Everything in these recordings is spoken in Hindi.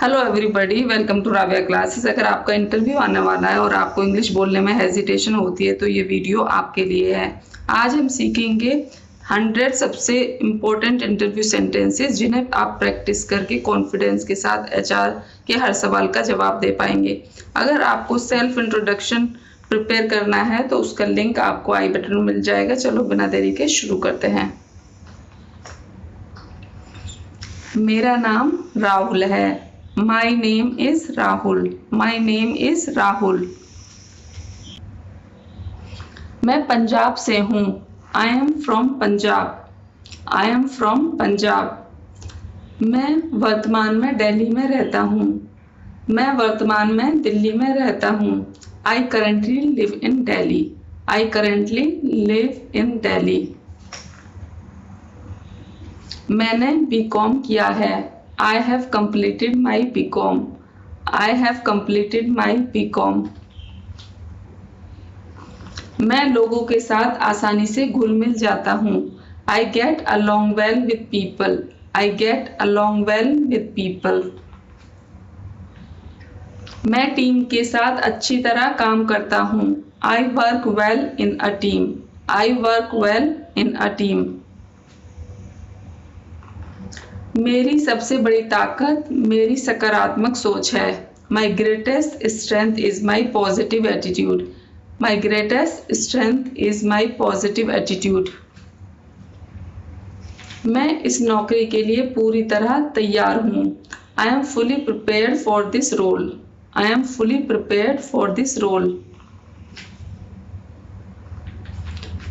Hello everybody, welcome to Raviya classes. अगर आपका इंटरव्यू आने वाला है और आपको इंग्लिश बोलने में हेजिटेशन होती है तो ये वीडियो आपके लिए है। आज हम सीखेंगे 100 सबसे इम्पोर्टेंट इंटरव्यू सेंटेंसेस जिन्हें आप प्रैक्टिस करके कॉन्फिडेंस के साथ एचआर के हर सवाल का जवाब दे पाएंगे। अगर आपको सेल्फ इंट्रोडक्शन प्रिपेयर करना है तो उसका लिंक आपको आई बटन में मिल जाएगा। चलो बिना देरी के शुरू करते हैं। मेरा नाम राहुल है। My name is Rahul. My name is Rahul. मैं पंजाब से हूँ। I am from Punjab. I am from Punjab. मैं वर्तमान में दिल्ली में रहता हूँ। मैं वर्तमान में दिल्ली में रहता हूँ। I currently live in Delhi. I currently live in Delhi. मैंने बीकॉम किया है। I have completed my BCom. I have completed my BCom. मैं लोगों के साथ आसानी से घुल मिल जाता हूँ। I get along well with people. I get along well with people. मैं टीम के साथ अच्छी तरह काम करता हूँ। I work well in a team. I work well in a team. मेरी सबसे बड़ी ताकत मेरी सकारात्मक सोच है। My greatest strength is my positive attitude. My greatest strength is my positive attitude. मैं इस नौकरी के लिए पूरी तरह तैयार हूँ। I am fully prepared for this role. I am fully prepared for this role.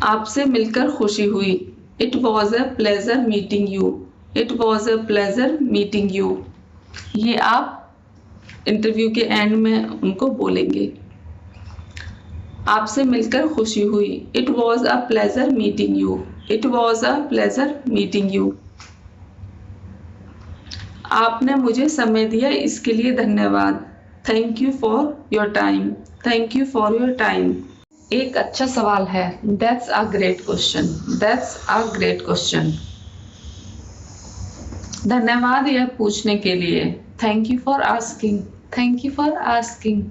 आपसे मिलकर खुशी हुई। It was a pleasure meeting you. It was a pleasure meeting you. ये आप इंटरव्यू के एंड में उनको बोलेंगे। आपसे मिलकर खुशी हुई। It was a pleasure meeting you. It was a pleasure meeting you. आपने मुझे समय दिया इसके लिए धन्यवाद। Thank you for your time. Thank you for your time. एक अच्छा सवाल है। That's a great question. That's a great question. धन्यवाद यह पूछने के लिए। Thank you for asking. Thank you for asking.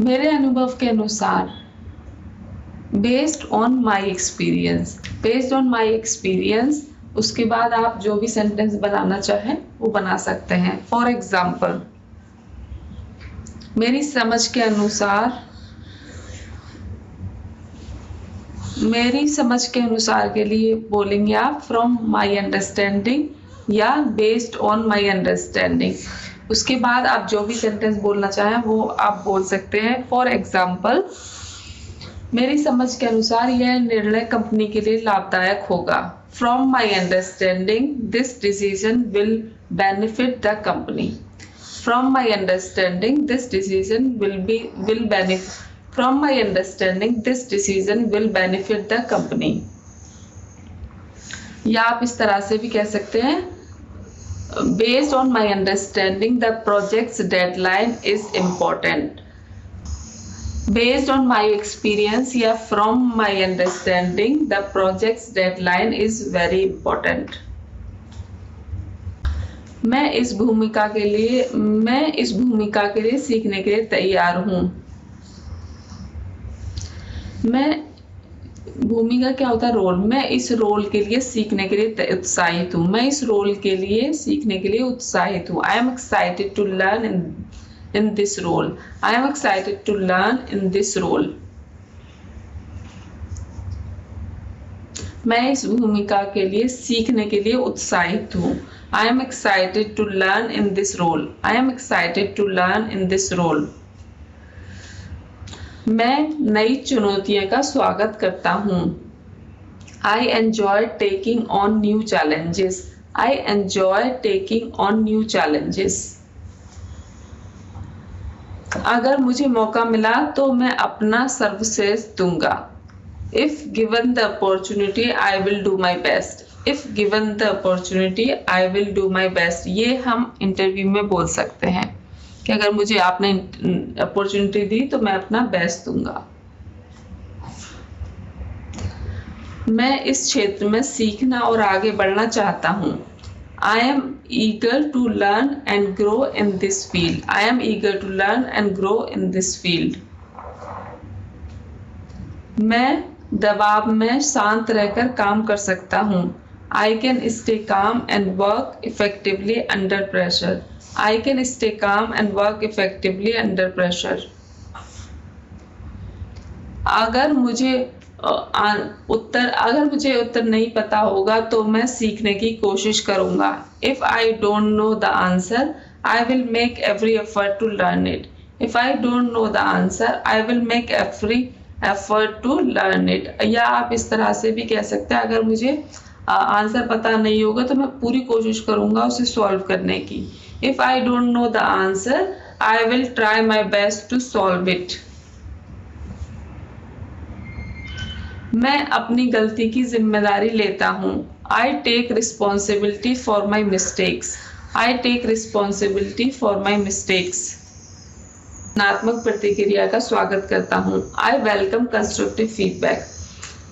मेरे अनुभव के अनुसार। Based on my experience. Based on my experience. उसके बाद आप जो भी सेंटेंस बनाना चाहें वो बना सकते हैं। फॉर एग्जाम्पल, मेरी समझ के अनुसार। मेरी समझ के अनुसार के लिए बोलेंगे आप फ्रॉम माई अंडरस्टैंडिंग या बेस्ड ऑन माई अंडरस्टैंडिंग। उसके बाद आप जो भी सेंटेंस बोलना चाहें वो आप बोल सकते हैं। फॉर एग्जाम्पल, मेरी समझ के अनुसार यह निर्णय कंपनी के लिए लाभदायक होगा। From my understanding this decision will benefit the company. From my understanding this decision will benefit. From my understanding, this decision will benefit the company. या आप इस तरह से भी कह सकते हैं, Based on my understanding, the project's deadline is important. Based on my experience या from my understanding, the project's deadline is very important. मैं इस भूमिका के लिए सीखने के लिए तैयार हूँ। मैं भूमिका क्या होता है? रोल। मैं इस रोल के लिए सीखने के लिए उत्साहित हूँ। मैं इस रोल के लिए सीखने के लिए उत्साहित हूँ। I am excited to learn in this role. I am excited to learn in this role. मैं इस भूमिका के लिए सीखने के लिए उत्साहित हूँ। I am excited to learn in this role. I am excited to learn in this role. मैं नई चुनौतियों का स्वागत करता हूँ। I enjoy taking on new challenges. I enjoy taking on new challenges. अगर मुझे मौका मिला तो मैं अपना सर्वश्रेष्ठ दूंगा। If given the opportunity, I will do my best. If given the opportunity, I will do my best. ये हम इंटरव्यू में बोल सकते हैं कि अगर मुझे आपने अपॉर्चुनिटी दी तो मैं अपना बेस्ट दूंगा। मैं इस क्षेत्र में सीखना और आगे बढ़ना चाहता हूँ। I am eager to learn and grow in this field. I am eager to learn and grow in this field. मैं दबाव में शांत रहकर काम कर सकता हूँ. I can stay calm and work effectively under pressure. I can stay calm and work effectively under pressure. अगर मुझे उत्तर नहीं पता होगा तो मैं सीखने की कोशिश करूंगा. If I don't know the answer, I will make every effort to learn it. If I don't know the answer, I will make every effort to learn it. या आप इस तरह से भी कह सकते हैं, अगर मुझे आंसर पता नहीं होगा तो मैं पूरी कोशिश करूंगा उसे सॉल्व करने की. If I don't know the answer, I will try my best to solve it. मैं अपनी गलती की जिम्मेदारी लेता हूँ. I take responsibility for my mistakes. I take responsibility for my mistakes. नकारात्मक प्रतिक्रिया का स्वागत करता हूँ. I welcome constructive feedback.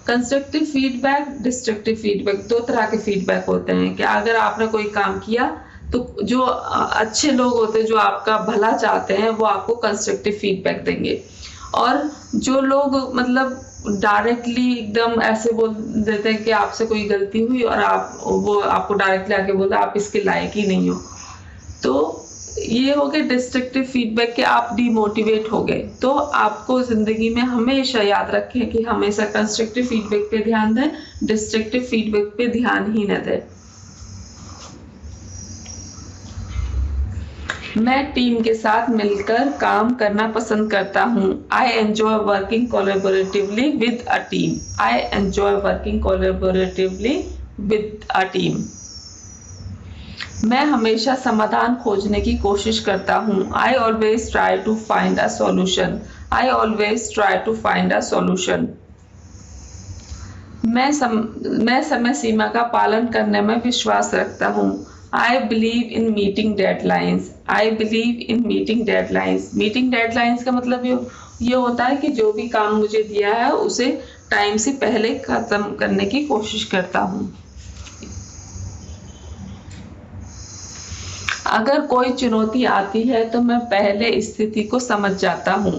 Constructive feedback, destructive feedback, दो तरह के फीडबैक होते हैं कि अगर आपने कोई काम किया तो जो अच्छे लोग होते हैं जो आपका भला चाहते हैं वो आपको कंस्ट्रक्टिव फीडबैक देंगे, और जो लोग मतलब डायरेक्टली एकदम ऐसे बोल देते हैं कि आपसे कोई गलती हुई और वो आपको डायरेक्टली आके बोलते आप इसके लायक ही नहीं हो, तो ये हो गए डिस्ट्रक्टिव फीडबैक के आप डिमोटिवेट हो गए. तो आपको जिंदगी में हमेशा याद रखें कि हमेशा कंस्ट्रक्टिव फीडबैक पे ध्यान दें, डिस्ट्रक्टिव फीडबैक पे ध्यान ही न दें. मैं टीम के साथ मिलकर काम करना पसंद करता हूँ. I enjoy working collaboratively with a team. I enjoy working collaboratively with a team. मैं हमेशा समाधान खोजने की कोशिश करता हूँ. I always try to find a solution. I always try to find a solution. मैं समय सीमा का पालन करने में विश्वास रखता हूँ. I believe in meeting deadlines. I believe in meeting deadlines. Meeting deadlines का मतलब ये होता है कि जो भी काम मुझे दिया है उसे टाइम से पहले खत्म करने की कोशिश करता हूँ. अगर कोई चुनौती आती है तो मैं पहले स्थिति को समझ जाता हूँ.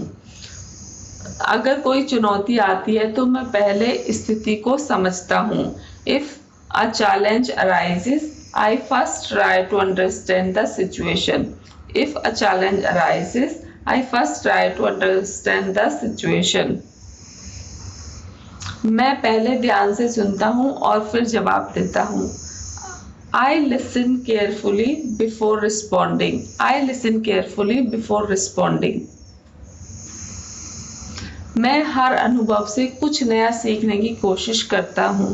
अगर कोई चुनौती आती है तो मैं पहले स्थिति को समझता हूँ. If a challenge arises, I first try to understand the situation. If a challenge arises, I first try to understand the situation. मैं पहले ध्यान से सुनता हूँ और फिर जवाब देता हूँ. I listen carefully before responding. I listen carefully before responding. मैं हर अनुभव से कुछ नया सीखने की कोशिश करता हूँ.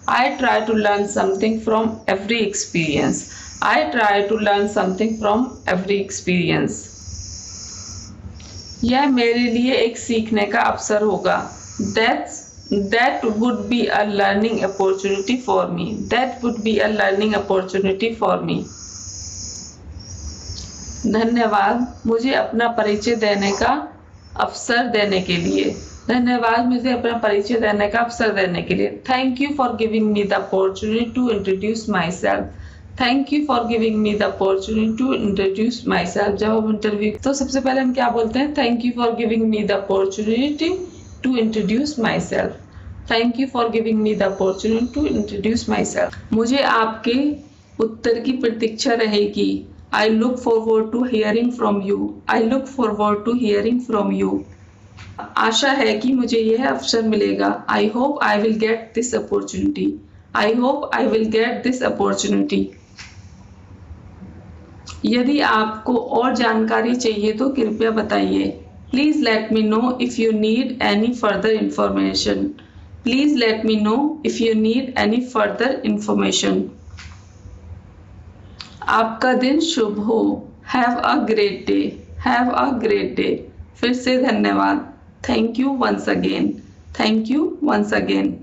I try to learn something from every experience. I try to learn something from every experience. यह मेरे लिए एक सीखने का अवसर होगा. That would be a learning opportunity for me. That would be a learning opportunity for me. धन्यवाद मुझे अपना परिचय देने का अवसर देने के लिए. धन्यवाद मुझे अपना परिचय देने का अवसर देने के लिए. Thank you for giving me the opportunity to introduce myself. Thank you for giving me the opportunity to introduce myself. जब हम इंटरव्यू तो सबसे पहले हम क्या बोलते हैं? Thank you for giving me the opportunity to introduce myself. Thank you for giving me the opportunity to introduce myself. मुझे आपके उत्तर की प्रतीक्षा रहेगी. I look forward to hearing from you. I look forward to hearing from you. आशा है कि मुझे यह अवसर मिलेगा. I hope I will get this opportunity. I hope I will get this opportunity. यदि आपको और जानकारी चाहिए तो कृपया बताइए. Please let me know if you need any further information. Please let me know if you need any further information. आपका दिन शुभ हो. Have a great day. Have a great day. फिर से धन्यवाद. Thank you once again. Thank you once again.